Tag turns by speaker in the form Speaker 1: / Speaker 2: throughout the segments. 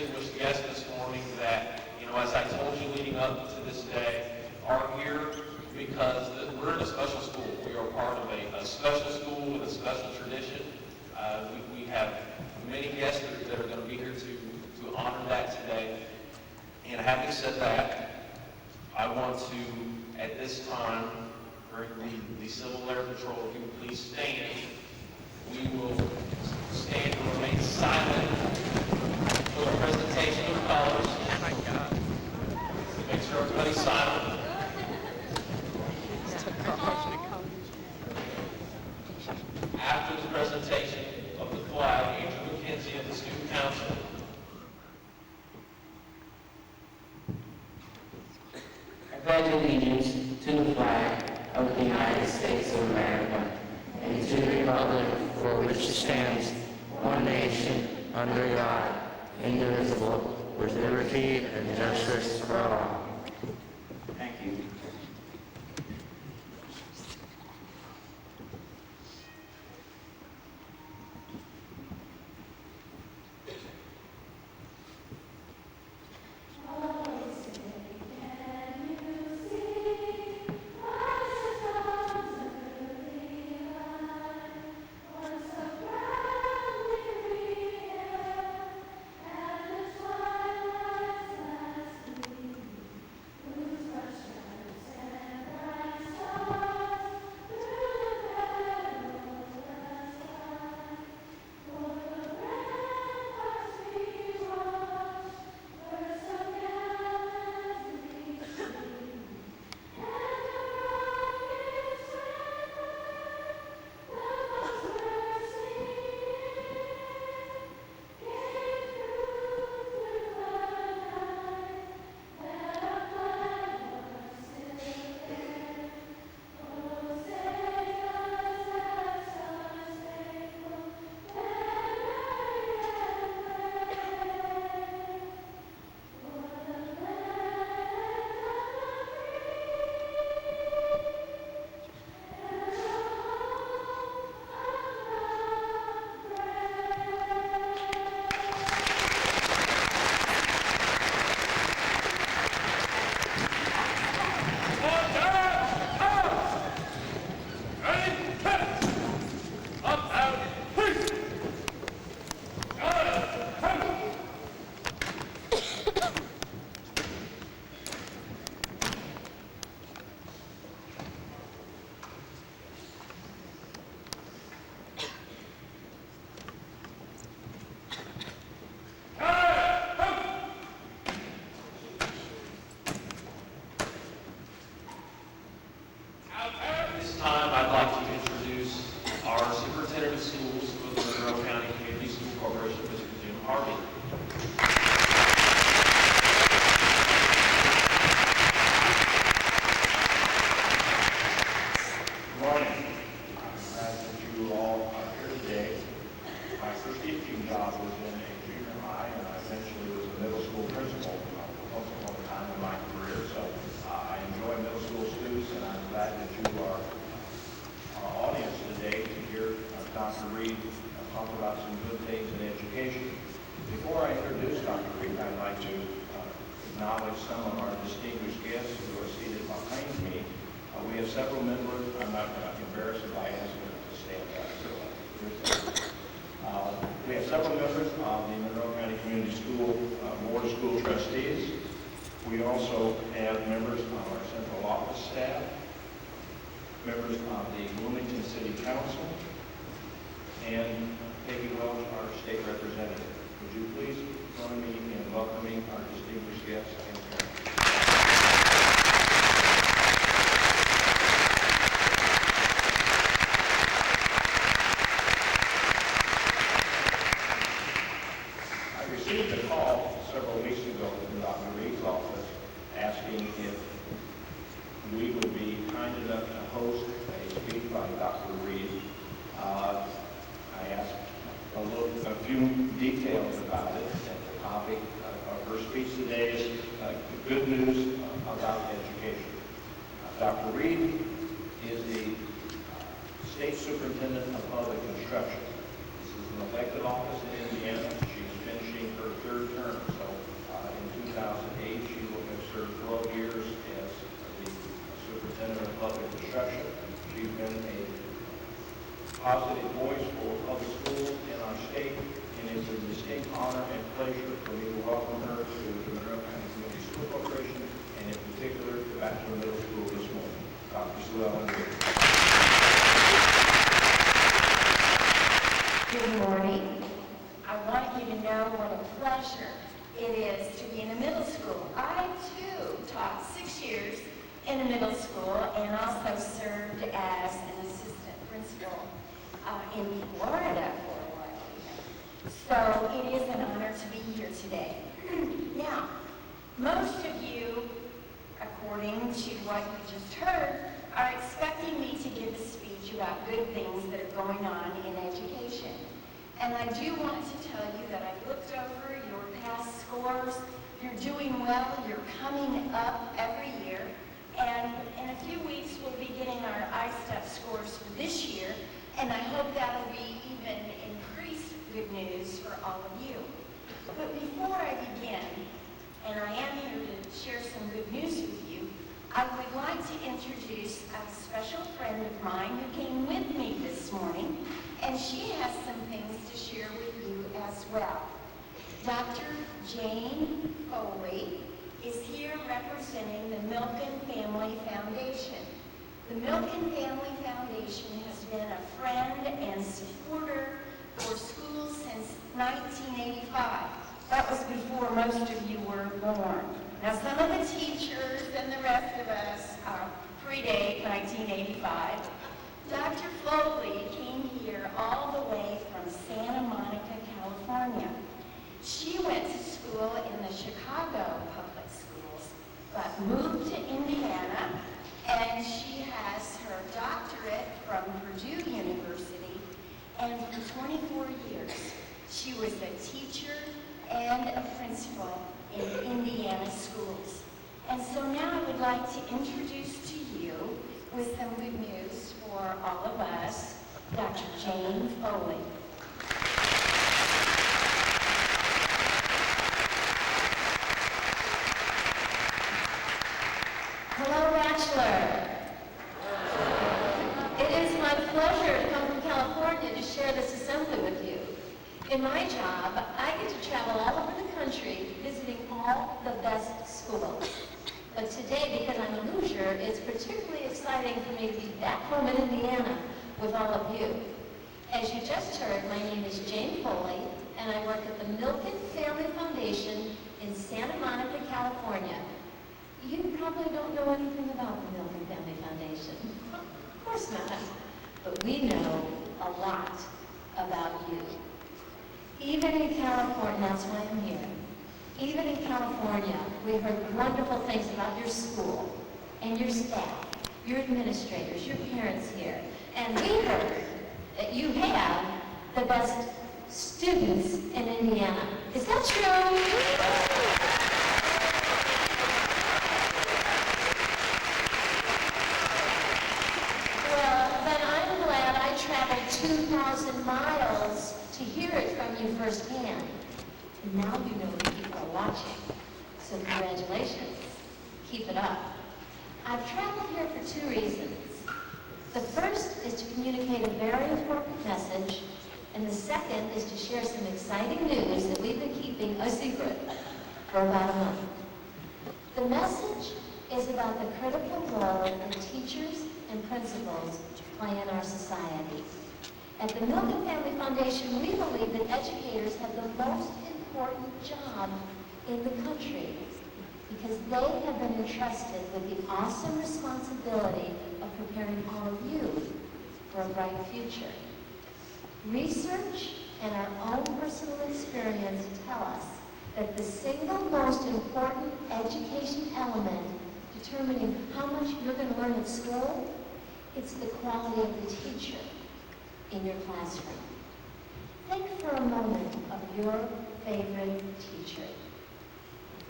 Speaker 1: distinguished guests this morning that, as I told you leading up to this day, are here because we're in a special school. We are part of a special school with a special tradition. We have many guests that are going to be here to honor that today. And having said that, I want to, at this time, bring the Civil Air Patrol. If you would please stand. We will stand and remain silent for the presentation of colors. Oh my God. Make sure everybody's silent. After the presentation of the flag, Andrew McKenzie of the Student Council.
Speaker 2: I pledge allegiance to the flag of the United States of America and to the republic for which it stands, one nation, under God, indivisible, with liberty and justice for all. Thank you.
Speaker 3: We also have members of our central office staff, members of the Bloomington City Council, and Peggy Welch, our state representative. Would you please join me in welcoming our distinguished guests and parents? I received a call several weeks ago from Dr. Reed's office asking if we would be kind enough to host a speech by Dr. Reed. I asked a few details about it, and the topic of her speech today is good news about education. Dr. Reed is the State Superintendent of Public Instruction. This is an elected office in Indiana. She's finishing her third term. positive voice for public schools in our state, and it's a distinct honor and pleasure for me to welcome her to the Monroe County Community School Corporation, and in particular to Batchelor Middle School this morning. Dr. Sue Ellen.
Speaker 4: Good morning. I want you to know what a pleasure it is to be in a middle school. I, too, taught 6 years in a middle school and also served as an assistant principal in Florida for a while. So it is an honor to be here today. Now, most of you, according to what you just heard, are expecting me to give a speech about good things that are going on in education. And I do want to tell you that I've looked over your past scores. You're doing well. You're coming up every year. And in a few weeks, we'll be getting our ISTEP scores for this year. And I hope that'll be even increased good news for all of you. But before I begin, and I am here to share some good news with you, I would like to introduce a special friend of mine who came with me this morning, and she has some things to share with you as well. Dr. Jane Foley is here representing the Milken Family Foundation. The Milken Family Foundation has been a friend and supporter for schools since 1985. That was before most of you were born. Now, some of the teachers and the rest of us predate 1985. Dr. Foley came here all the way from Santa Monica, California. She went to school in the Chicago public schools, but moved to Indiana, and she has her doctorate from Purdue University, and for 24 years, she was a teacher and a principal in Indiana schools. And so now I would like to introduce to you, with some good news for all of us, Dr. Jane Foley. Hello, Batchelor. It is my pleasure to come from California to share this assembly with you. In my job, I get to travel all over the country visiting all the best schools. But today, because I'm a Hoosier, it's particularly exciting for me to be back home in Indiana with all of you. As you just heard, my name is Jane Foley, and I work at the Milken Family Foundation in Santa Monica, California. You probably don't know anything about the Milken Family Foundation. Of course not. But we know a lot about you. Even in California, that's why I'm here. Even in California, we heard wonderful things about your school and your staff, your administrators, your parents here. And we heard that you have the best students in Indiana. Is that true? Well, then I'm glad I traveled 2,000 miles to hear it from you firsthand. And now you know that people are watching. So congratulations. Keep it up. I've traveled here for 2 reasons. The first is to communicate a very important message, and the second is to share some exciting news that we've been keeping a secret for about a month. The message is about the critical role that teachers and principals play in our society. At the Milken Family Foundation, we believe that educators have the most important job in the country because they have been entrusted with the awesome responsibility of preparing all of you for a bright future. Research and our own personal experience tell us that the single most important education element determining how much you're going to learn at school, it's the quality of the teacher in your classroom. Think for a moment of your favorite teacher.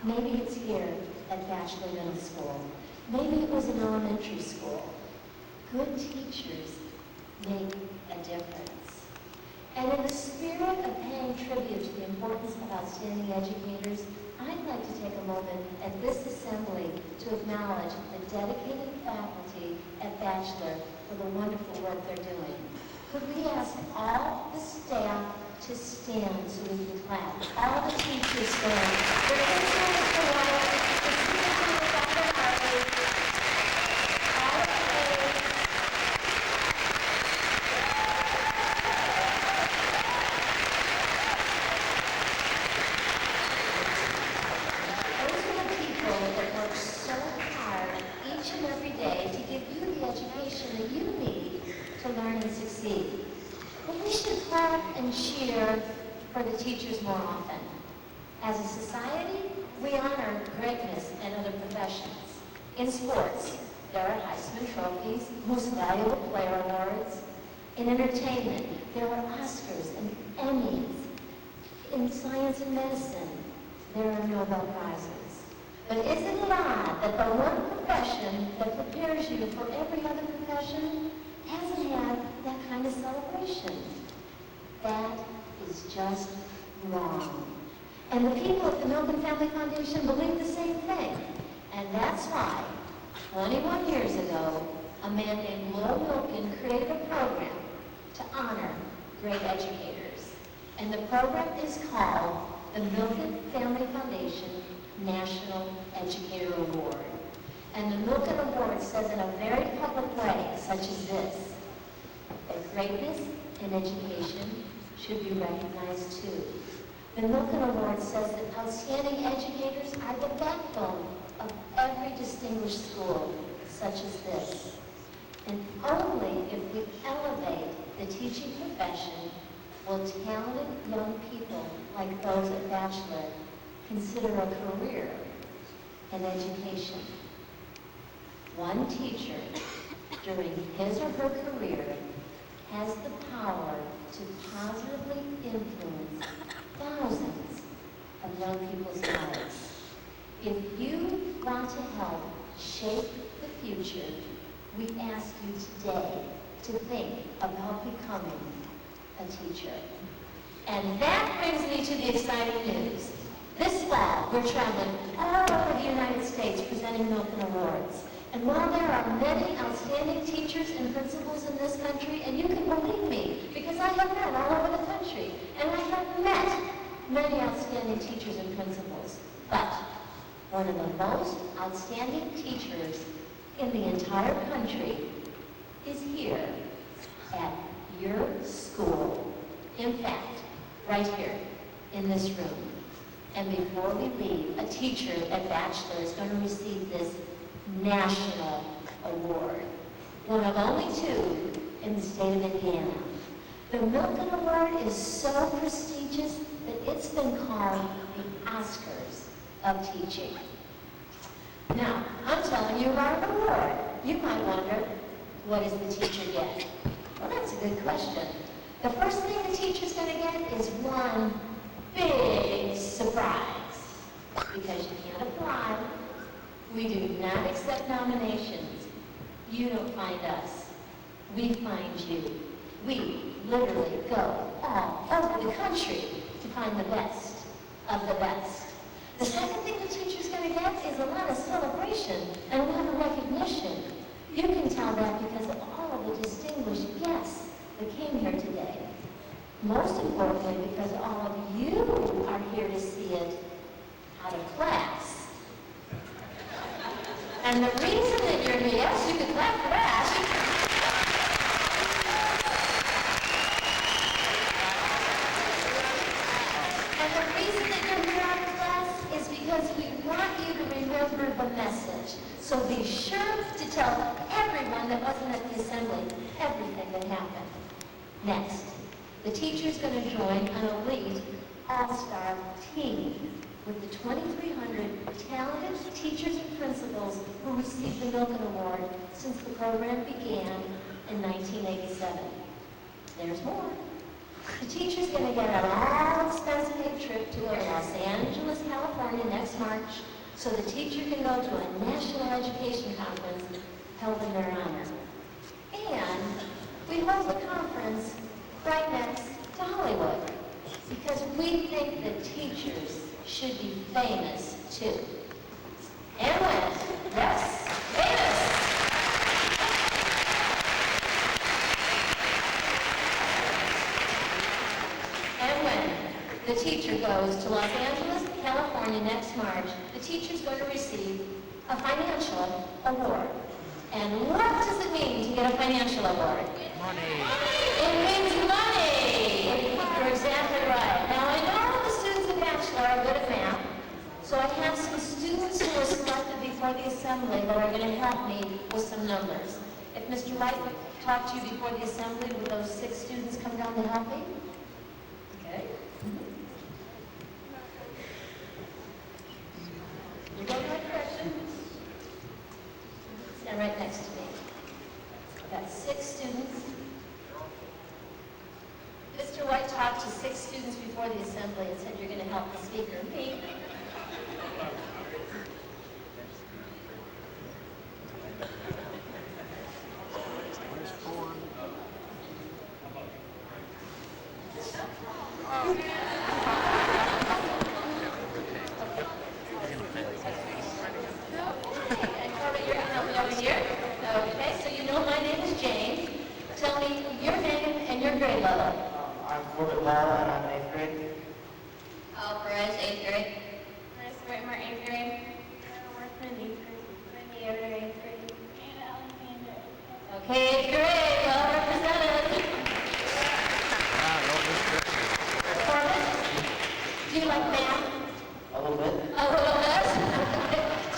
Speaker 4: Maybe it's here at Batchelor Middle School. Maybe it was in elementary school. Good teachers make a difference. And in the spirit of paying tribute to the importance of outstanding educators, I'd like to take a moment at this assembly to acknowledge the dedicated faculty at Batchelor for the wonderful work they're doing.
Speaker 5: Could we ask all the staff to stand so we can clap? All the teachers stand. The principal, Mr. White, the superintendent, Dr. Harvey, all of the aides. Those are the people that work so hard each and every day to give you the education that you need to learn and succeed. But we should clap and cheer for the teachers more often. As a society, we honor greatness in other professions. In sports, there are Heisman trophies, most valuable player awards. In entertainment, there are Oscars and Emmys. In science and medicine, there are Nobel Prizes. But isn't it odd that the one profession that prepares you for every other profession hasn't had that kind of celebration? That is just wrong. And the people at the Milken Family Foundation believe the same thing. And that's why, 21 years ago, a man named Lowell Milken created a program to honor great educators. And the program is called the Milken Family Foundation National Educator Award. And the Milken Award says in a very public way, such as this, that greatness in education should be recognized too. The Milken Award says that outstanding educators are the backbone of every distinguished school, such as this. And only if we elevate the teaching profession will talented young people like those at Batchelor consider a career in education. One teacher during his or her career has the power to positively influence thousands of young people's lives. If you want to help shape the future, we ask you today to think about becoming a teacher. And that brings me to the exciting news. This fall, we're traveling all over the United States presenting Milken Awards. And while there are many outstanding teachers and principals in this country, and you can believe me, because I have been all over the country, and I have met many outstanding teachers and principals, but one of the most outstanding teachers in the entire country is here at your school. In fact, right here in this room. And before we leave, a teacher at Batchelor is going to receive this national award, one of only two in the state of Indiana. The Milken Award is so prestigious that it's been called the Oscars of teaching. Now, I'm telling you about an award. You might wonder, what does the teacher get? Well, that's a good question. The first thing the teacher's going to get is one big surprise, because you can't apply. We do not accept nominations. You don't find us. We find you. We literally go all over the country to find the best of the best. The second thing the teacher's going to get is a lot of celebration and a lot of recognition. You can tell that because of all of the distinguished guests that came here today. Most importantly, because all of you are here to see it out of class. And the reason that you're here, yes, you can clap for that. And the reason that you're here out of class is because we want you to remember the message. So be sure to tell everyone that wasn't at the assembly everything that happened. Next, the teacher's going to join an elite all-star team with the 2,300 talented teachers and principals who received the Milken Award since the program began in 1987. There's more. The teacher's going to get an all-expense-paid trip to Los Angeles, California next March, so the teacher can go to a national education conference held in their honor. And we hold the conference right next to Hollywood, because we think that teachers should be famous too. And when? Yes, famous! goes to Los Angeles, California next March, the teacher's going to receive a financial award. And what does it mean to get a financial award?
Speaker 2: Money.
Speaker 5: It means money. You're exactly right. Now, I know the students at Batchelor are good at math, so I have some students who were selected before the assembly that are going to help me with some numbers. If Mr. Wright talked to you before the assembly, would those 6 students come down to help me? Okay. You go in the right direction. Stand right next to me. I've got 6 students. Mr. White talked to 6 students before the assembly and said, you're going to help the speaker. Me. And Corbett, you're going to help me over here. Okay, so you know my name is Jane. Tell me your name and your grade level.
Speaker 2: I'm Corbett Lala, and I'm in 8th grade.
Speaker 5: Al Perez, 8th grade.
Speaker 6: Marissa Whitmer, 8th grade. Sarah Worthman, 8th grade. Wendy Yoder, 8th grade. Anna Alexander, 8th grade.
Speaker 5: Okay, 8th grade, well represented. Corbett, do you like math?
Speaker 2: A little bit.
Speaker 5: A little bit?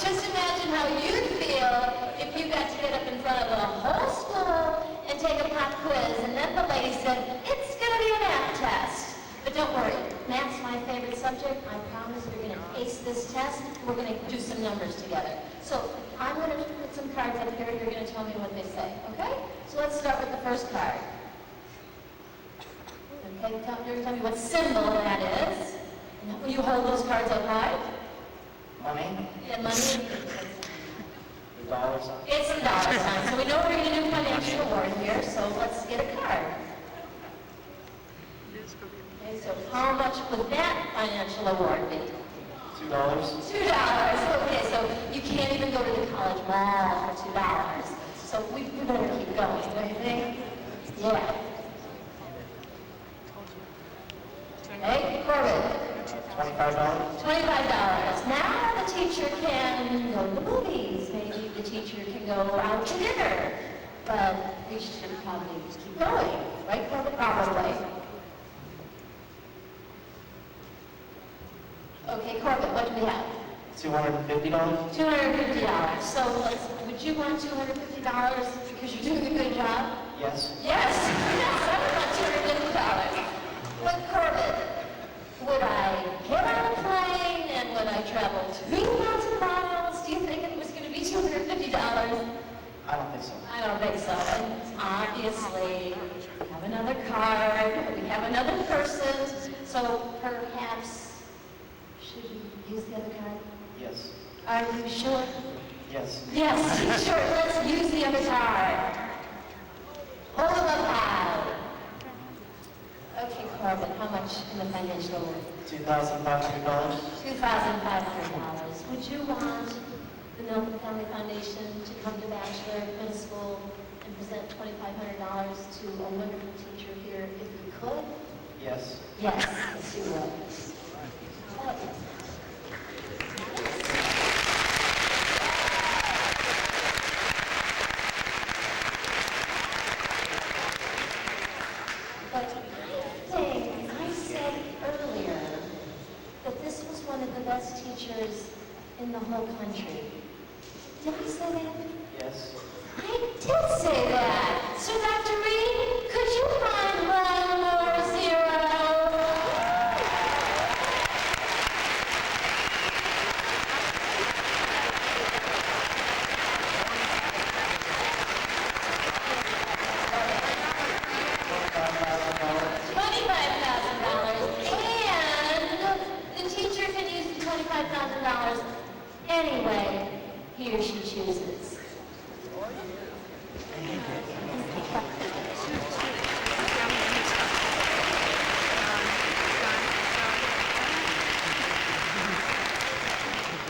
Speaker 5: Just imagine how you'd feel if you got to get up in front of the whole school and take a pop quiz, and then the lady said, it's going to be a math test. But don't worry, math's my favorite subject. I promise you're going to ace this test. We're going to do some numbers together. So I'm going to put some cards up here. You're going to tell me what they say, okay? So let's start with the first card. Okay, you're going to tell me what symbol that is. Now, will you hold those cards up high?
Speaker 2: Money.
Speaker 5: Yeah, money.
Speaker 2: The dollar sign.
Speaker 5: It's a dollar sign, so we know we're going to do financial award here, so let's get a card. Okay, so how much would that financial award be?
Speaker 2: $2.
Speaker 5: $2. Okay, so you can't even go to the college mall for $2. So we better keep going, don't you think? Yeah. Okay, Corbett.
Speaker 2: $25.
Speaker 5: $25. Now the teacher can go to the movies. Maybe the teacher can go out to dinner. But we should probably keep going, right, Corbett? Probably. Okay, Corbett, what do we have?
Speaker 2: $250.
Speaker 5: $250. So would you want $250 because you're doing a good job?
Speaker 2: Yes.
Speaker 5: Yes, I would want $250. But Corbett, would I get on a plane and would I travel 2,000 miles? Do you think it was going to be $250?
Speaker 2: I don't think so.
Speaker 5: I don't think so. And obviously, we have another card, we have another person, so perhaps, should we use the other card?
Speaker 2: Yes.
Speaker 5: Are you sure?
Speaker 2: Yes.
Speaker 5: Yes, sure, let's use the other card. Hold them up high. Okay, Corbett, how much in the financial award?
Speaker 2: $2,500.
Speaker 5: $2,500. Would you want the Milken Family Foundation to come to Batchelor Middle School and present $2,500 to a wonderful teacher here if you could?
Speaker 2: Yes.
Speaker 5: Yes, yes, you would. But I said earlier that this was one of the best teachers in the whole country. Did I say that?
Speaker 2: Yes.
Speaker 5: I did say that. So Dr. Reed, could you find one more zero? $25,000. And the teacher can use the $25,000 anyway he or she chooses.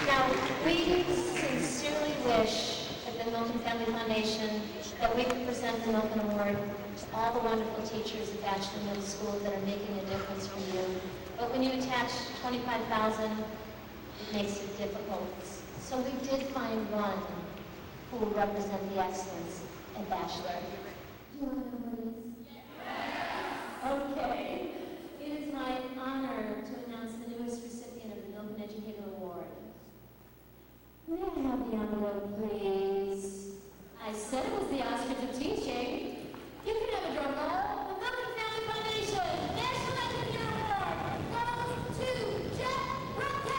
Speaker 5: Now, we sincerely wish at the Milken Family Foundation that we could present the Milken Award to all the wonderful teachers at Batchelor Middle School that are making a difference for you. But But when you attach 25,000, it makes it difficult. So we did find one who will represent the excellence at Batchelor. Do you want to know who it is? Okay. It is my honor to announce the newest recipient of the Milken Educator Award. May I have the envelope, please? I said it was the Oscars of teaching. You can have a drum roll. The Milken Family Foundation National Educator Award goes to Jeff Milken!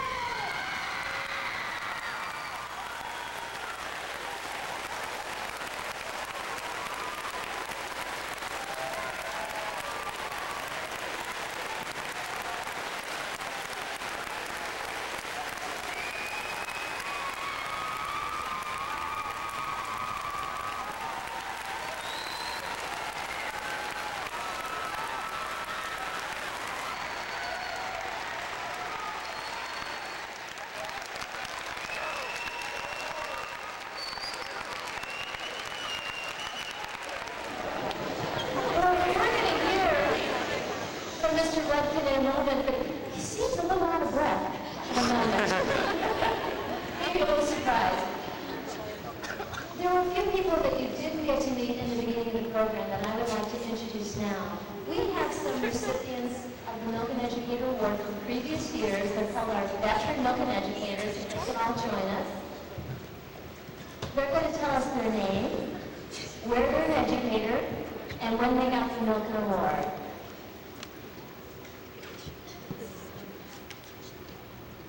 Speaker 5: Mr. Milken in a moment, but he seems a little out of breath at the moment. Maybe a little surprised. There are a few people that you didn't get to meet in the beginning of the program that I would like to introduce now. We have some recipients of the Milken Educator Award from previous years. They're called our veteran Milken educators, and they can all join us. They're going to tell us their name, where they're an educator, and when they got the Milken Award.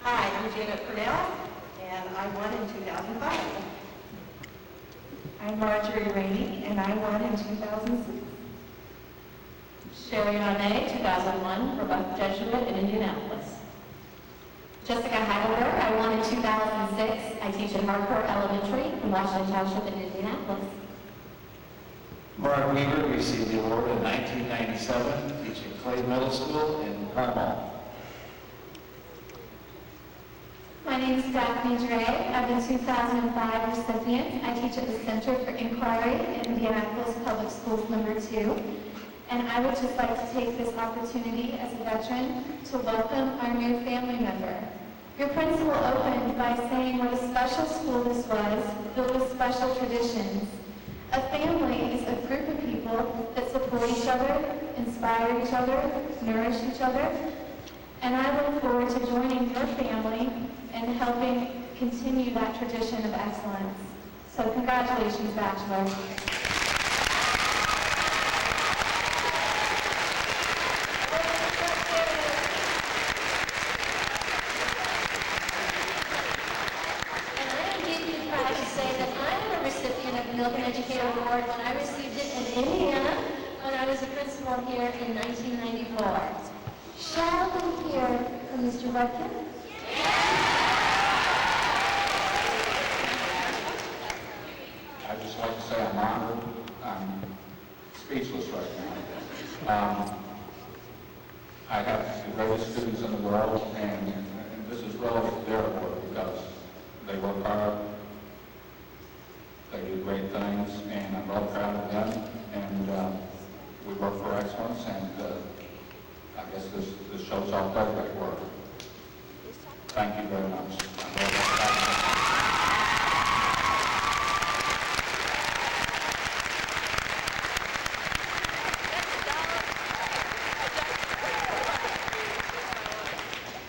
Speaker 7: Hi, I'm Janet Purnell, and I won in 2005. I'm Marjorie Rainey, and I won in 2006. Sherry Monet, 2001, from Jesuit in Indianapolis. Jessica Heidelberg, I won in 2006. I teach at Harcourt Elementary in Washington Township in Indianapolis.
Speaker 8: Mark Weaver received the award in 1997, teaching Clay Middle School in Carmel.
Speaker 6: My name is Daphne Dre. I'm the 2005 recipient. I teach at the Center for Inquiry in Indianapolis Public Schools No. 2. And I would just like to take this opportunity as a veteran to welcome our new family member. Your principal opened by saying what a special school this was, filled with special traditions. A family is a group of people that support each other, inspire each other, nourish each other. And I look forward to joining your family and helping continue that tradition of excellence. So congratulations, Batchelor.
Speaker 5: And I am deeply proud to say that I am a recipient of the Milken Educator Award when I received it in Indiana when I was a principal here in 1994. Shall we hear from Mr. Milken?
Speaker 9: I'd just like to say I'm honored. I'm speechless right now. I have the greatest students in the world, and this is really their award because they work hard, they do great things, and I'm really proud of them. And we work for excellence, and I guess this shows how hard they work. Thank you very much. I'm really proud of them.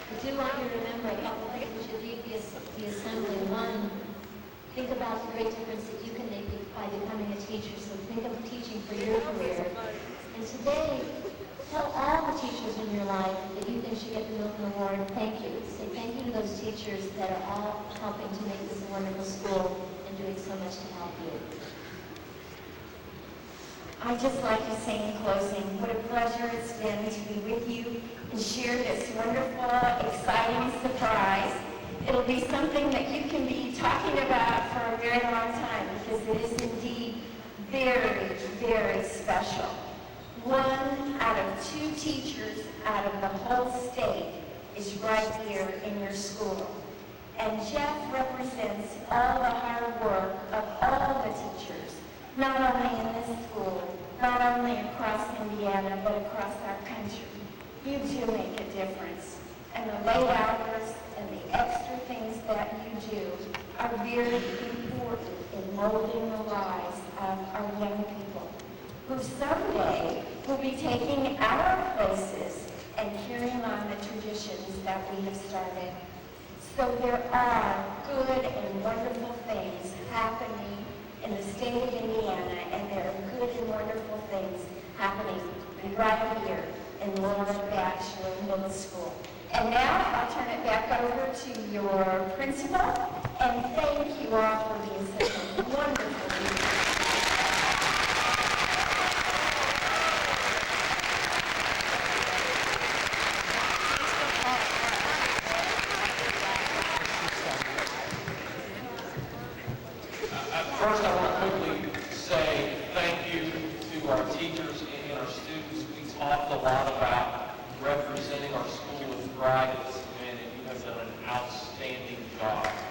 Speaker 5: I do want you to remember a couple of things as you leave the assembly. One, think about the great difference that you can make by becoming a teacher. So think of teaching for your career. And today, tell all the teachers in your life that you think should get the Milken Award, thank you. Say thank you to those teachers that are all helping to make this a wonderful school and doing so much to help you.
Speaker 4: I'd just like to say in closing, what a pleasure it's been to be with you and share this wonderful, exciting surprise. It'll be something that you can be talking about for a very long time because it is indeed very, very special. One out of two teachers out of the whole state is right here in your school. And Jeff represents all the hard work of all the teachers, not only in this school, not only across Indiana, but across our country. You do make a difference. And the late hours and the extra things that you do are very important in molding the lives of our young people, who someday will be taking our places and carrying on the traditions that we have started. So there are good and wonderful things happening in the state of Indiana, and there are good and wonderful things happening right here in Laura Batchelor Middle School. And now I'll turn it back over to your principal, and thank you all for being such a wonderful leader.
Speaker 1: First, I want to quickly say thank you to our teachers and our students. We talked a lot about representing our school with pride at this event, and you have done an outstanding job.